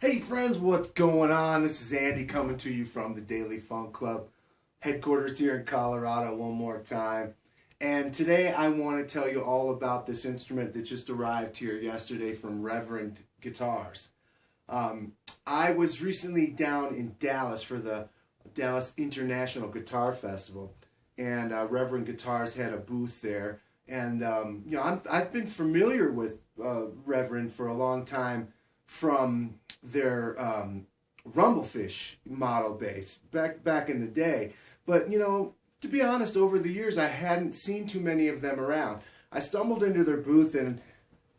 Hey friends, what's going on? This is Andy coming to you from the Daily Funk Club headquarters here in Colorado one more time. And today I want to tell you all about this instrument that just arrived here yesterday from Reverend Guitars. I was recently down in Dallas for the Dallas International Guitar Festival, and Reverend Guitars had a booth there. And I've been familiar with Reverend for a long time from their Rumblefish model bass back in the day. But to be honest, over the years I hadn't seen too many of them around. I stumbled into their booth and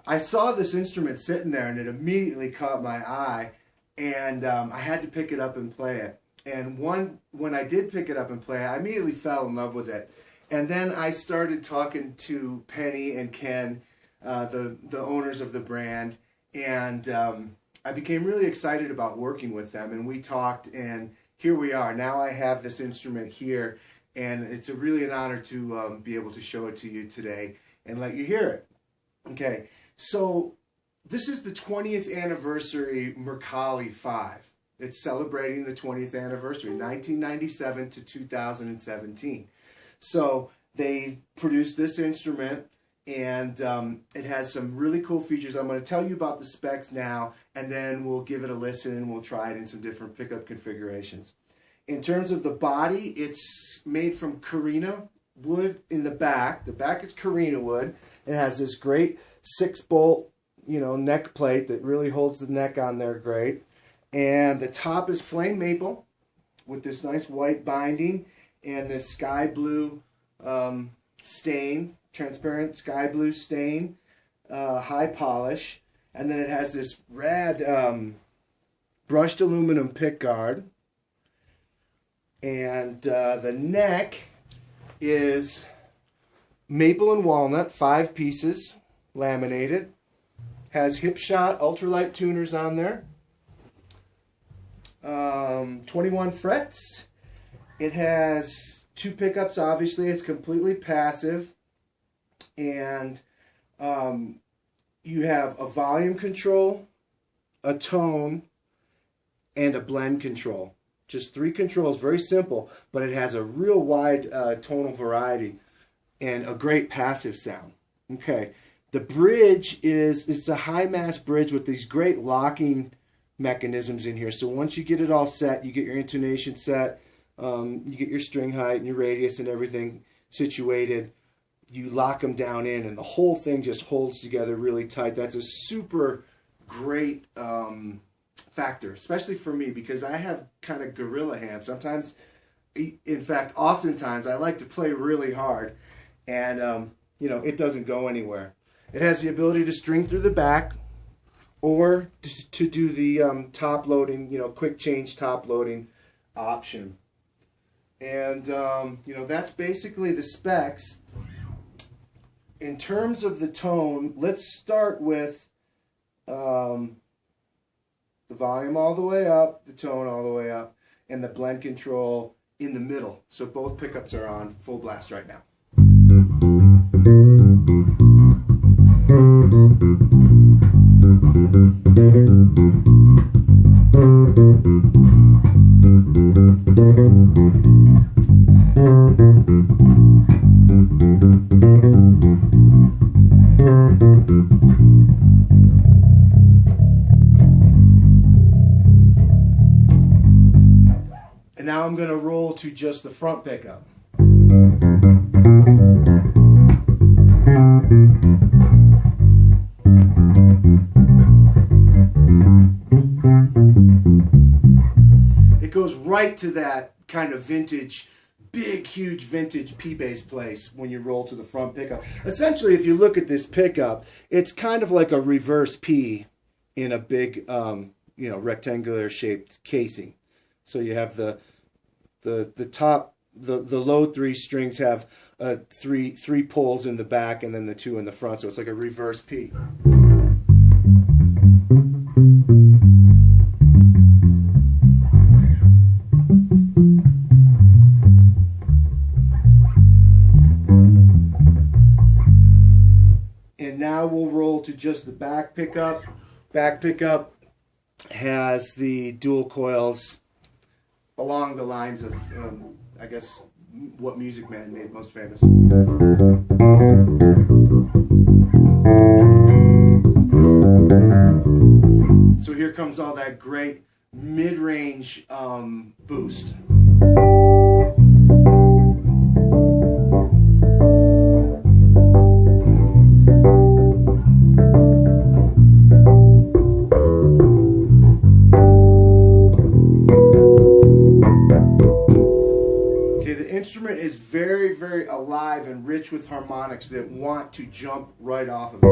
I saw this instrument sitting there, and it immediately caught my eye, and I had to pick it up and play it. And when I did pick it up and play it, I immediately fell in love with it. And then I started talking to Penny and Ken, the owners of the brand, and I became really excited about working with them, and we talked, and here we are. Now I have this instrument here, and it's really an honor to be able to show it to you today and let you hear it. Okay, so this is the 20th Anniversary Mercalli 5. It's celebrating the 20th anniversary, 1997 to 2017. So they produced this instrument, and it has some really cool features. I'm going to tell you about the specs now, and then we'll give it a listen and we'll try it in some different pickup configurations. In terms of the body, it's made from Carina wood in the back. The back is Carina wood. It has this great 6-bolt, neck plate that really holds the neck on there great. And the top is flame maple with this nice white binding and this sky blue stain, transparent sky blue stain, high polish. And then it has this rad brushed aluminum pick guard. And the neck is maple and walnut, 5 pieces, laminated. Has hip shot ultralight tuners on there. 21 frets. It has 2 pickups, obviously. It's completely passive. And you have a volume control, a tone, and a blend control. Just 3 controls, very simple, but it has a real wide tonal variety and a great passive sound. Okay, the bridge it's a high mass bridge with these great locking mechanisms in here. So once you get it all set, you get your intonation set, you get your string height and your radius and everything situated, you lock them down in, and the whole thing just holds together really tight. That's a super great factor, especially for me, because I have kind of gorilla hands. Sometimes, in fact, oftentimes, I like to play really hard, and it doesn't go anywhere. It has the ability to string through the back, or to do the top loading, quick change top loading option. And that's basically the specs. In terms of the tone, let's start with the volume all the way up, the tone all the way up, and the blend control in the middle. So both pickups are on full blast right now. And now I'm going to roll to just the front pickup. It goes right to that kind of vintage, big, huge vintage P-bass place when you roll to the front pickup. Essentially, if you look at this pickup, it's kind of like a reverse P in a big, rectangular shaped casing. So you have the top, the low 3 strings have three pulls in the back and then the 2 in the front. So it's like a reverse P. And now we'll roll to just the back pickup. Back pickup has the dual coils along the lines of, I guess, what Music Man made most famous. So here comes all that great mid-range boost. Instrument is very, very alive and rich with harmonics that want to jump right off of it.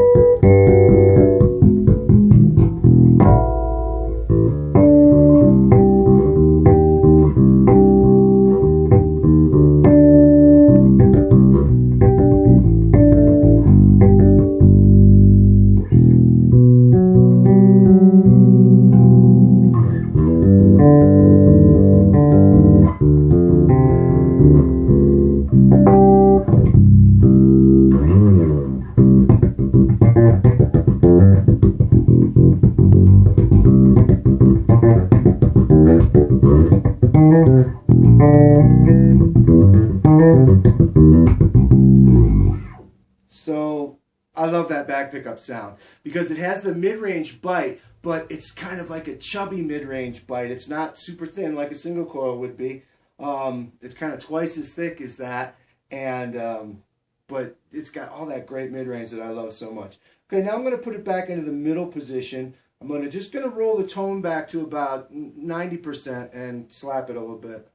So I love that back pickup sound because it has the mid-range bite, but it's kind of like a chubby mid-range bite. It's not super thin like a single coil would be. It's kind of twice as thick as that, and but it's got all that great mid-range that I love so much. Okay, now I'm going to put it back into the middle position. I'm just going to roll the tone back to about 90% and slap it a little bit.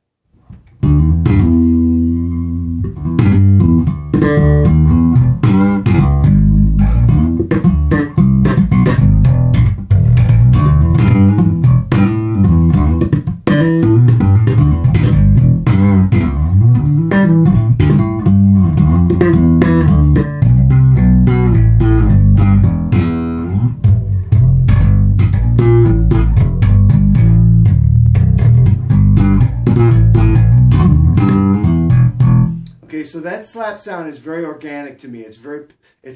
So that slap sound is very organic to me. It's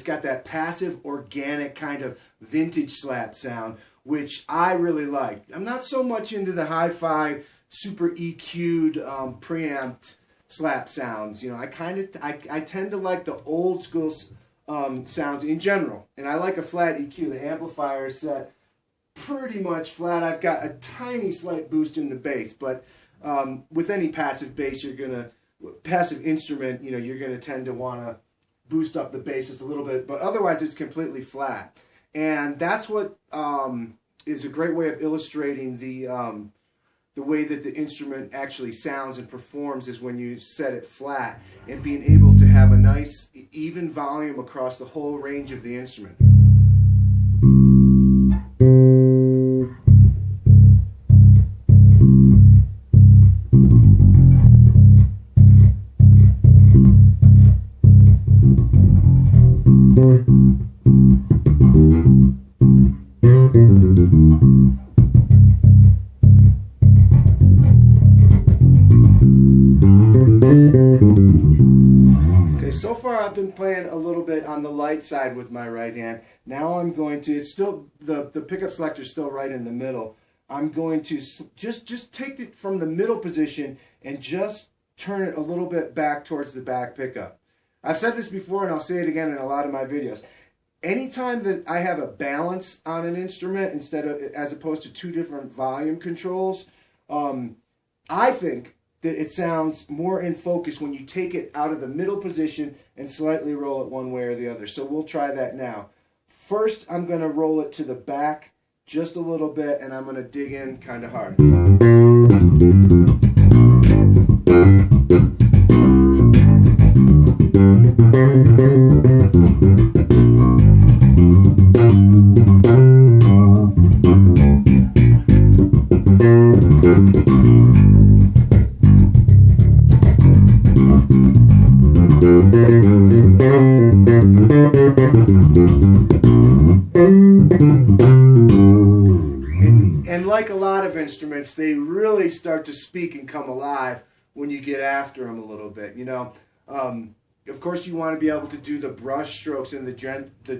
got that passive, organic kind of vintage slap sound, which I really like. I'm not so much into the hi-fi, super EQ'd, preamped slap sounds. You know, I tend to like the old school sounds in general, and I like a flat EQ. The amplifier is set pretty much flat. I've got a tiny slight boost in the bass, but with any passive bass, passive instrument, you're going to tend to want to boost up the bass just a little bit, but otherwise it's completely flat. And that's what is a great way of illustrating the way that the instrument actually sounds and performs is when you set it flat and being able to have a nice even volume across the whole range of the instrument. Okay, so far I've been playing a little bit on the light side with my right hand. Now I'm going to, it's still, the pickup selector is still right in the middle. I'm going to just take it from the middle position and just turn it a little bit back towards the back pickup. I've said this before and I'll say it again in a lot of my videos. Anytime that I have a balance on an instrument as opposed to two different volume controls, I think that it sounds more in focus when you take it out of the middle position and slightly roll it one way or the other. So we'll try that now. First, I'm going to roll it to the back just a little bit, and I'm going to dig in kind of hard. And like a lot of instruments, they really start to speak and come alive when you get after them a little bit. Of course, you want to be able to do the brush strokes and the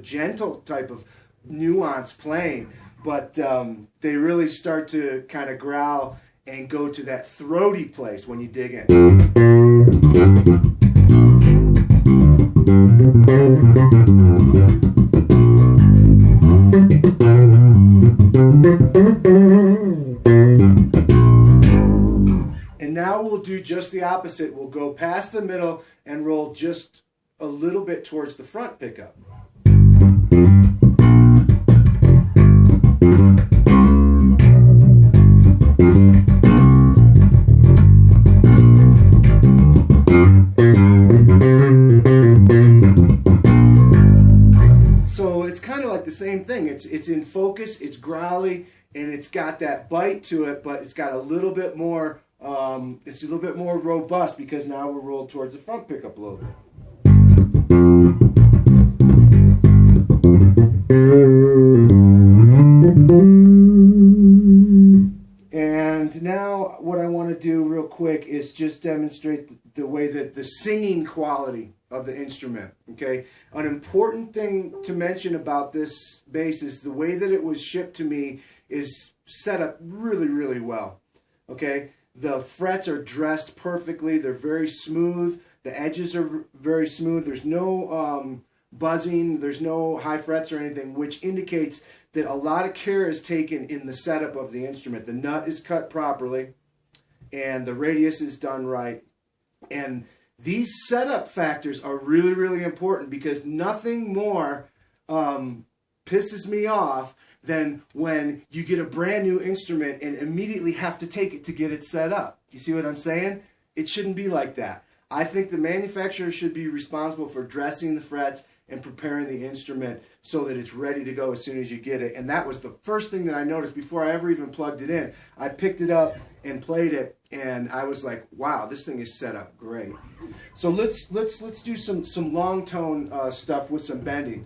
gentle type of nuanced playing. but they really start to kind of growl and go to that throaty place when you dig in. And now we'll do just the opposite. We'll go past the middle and roll just a little bit towards the front pickup. So it's kind of like the same thing. It's in focus, it's growly, and it's got that bite to it, but it's got a little bit more, it's a little bit more robust because now we're rolled towards the front pickup a little bit. And now what I want to do real quick is just demonstrate the way that the singing quality of the instrument, okay? An important thing to mention about this bass is the way that it was shipped to me is set up really, really well, okay? The frets are dressed perfectly. They're very smooth. The edges are very smooth. There's no buzzing. There's no high frets or anything, which indicates that a lot of care is taken in the setup of the instrument. The nut is cut properly, and the radius is done right. And these setup factors are really, really important because nothing more pisses me off than when you get a brand new instrument and immediately have to take it to get it set up. You see what I'm saying? It shouldn't be like that. I think the manufacturer should be responsible for dressing the frets and preparing the instrument so that it's ready to go as soon as you get it. And that was the first thing that I noticed before I ever even plugged it in. I picked it up and played it, and I was like, wow, this thing is set up great. So let's do some long tone stuff with some bending.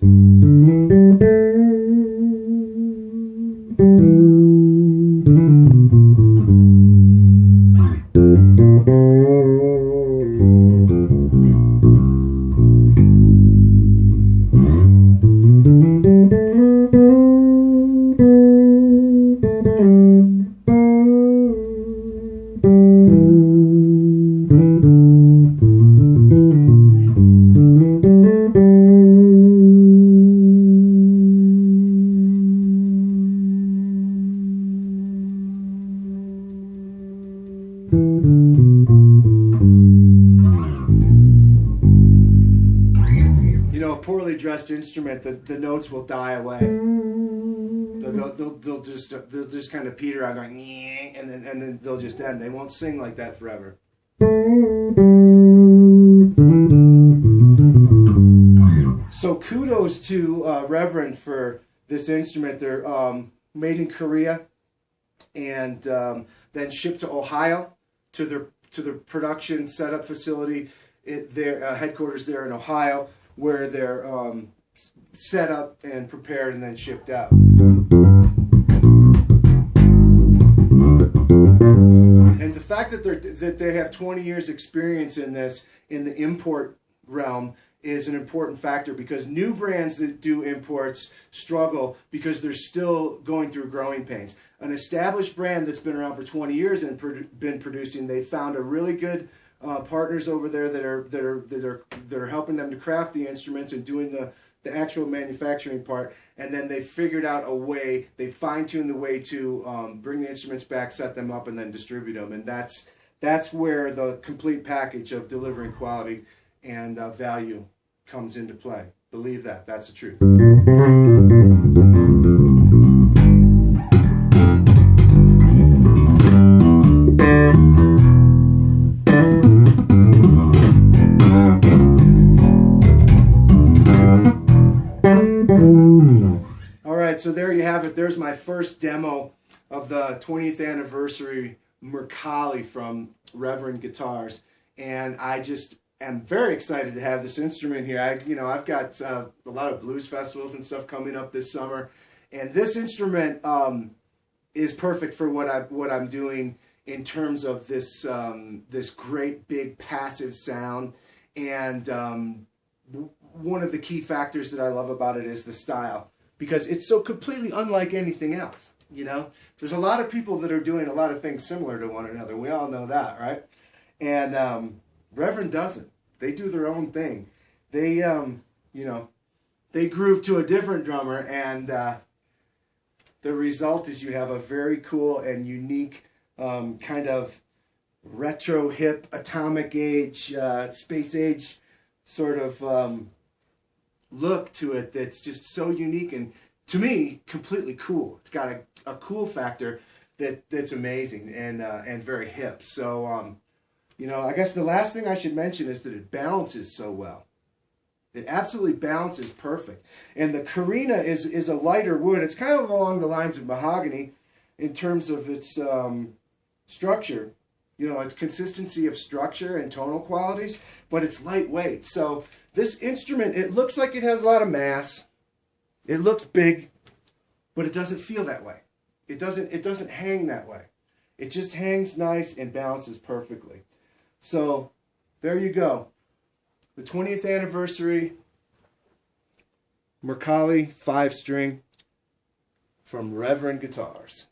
You know, a poorly dressed instrument, the notes will die away. They'll just kind of peter out, going, and then they'll just end. They won't sing like that forever. So kudos to Reverend for this instrument. They're made in Korea and then shipped to Ohio to their production setup facility, their headquarters there in Ohio, where they're set up and prepared and then shipped out. And the fact that they have 20 years experience in this, in the import realm, is an important factor because new brands that do imports struggle because they're still going through growing pains. An established brand that's been around for 20 years and been producing, they found a really good partners over there that are helping them to craft the instruments and doing the actual manufacturing part, and then they figured out a way, they fine-tuned the way to bring the instruments back, set them up, and then distribute them. And that's where the complete package of delivering quality and value comes into play. Believe that. That's the truth. So there you have it. There's my first demo of the 20th Anniversary Mercalli from Reverend Guitars, and I just am very excited to have this instrument here. I've got a lot of blues festivals and stuff coming up this summer, and this instrument is perfect for what I'm doing in terms of this this great big passive sound. And one of the key factors that I love about it is the style. because it's so completely unlike anything else. You know, there's a lot of people that are doing a lot of things similar to one another. We all know that, right? And Reverend doesn't. They do their own thing. They, you know, they groove to a different drummer, and the result is you have a very cool and unique kind of retro, hip, atomic age, space age sort of look to it that's just so unique and, to me, completely cool. It's got a cool factor that's amazing and very hip. So, you know, I guess the last thing I should mention is that it balances so well. It absolutely balances perfect. And the Carina is a lighter wood. It's kind of along the lines of mahogany in terms of its structure. You know, its consistency of structure and tonal qualities, but it's lightweight. So this instrument, it looks like it has a lot of mass. It looks big, but it doesn't feel that way. It doesn't hang that way. It just hangs nice and balances perfectly. So there you go. The 20th anniversary Mercalli 5-string from Reverend Guitars.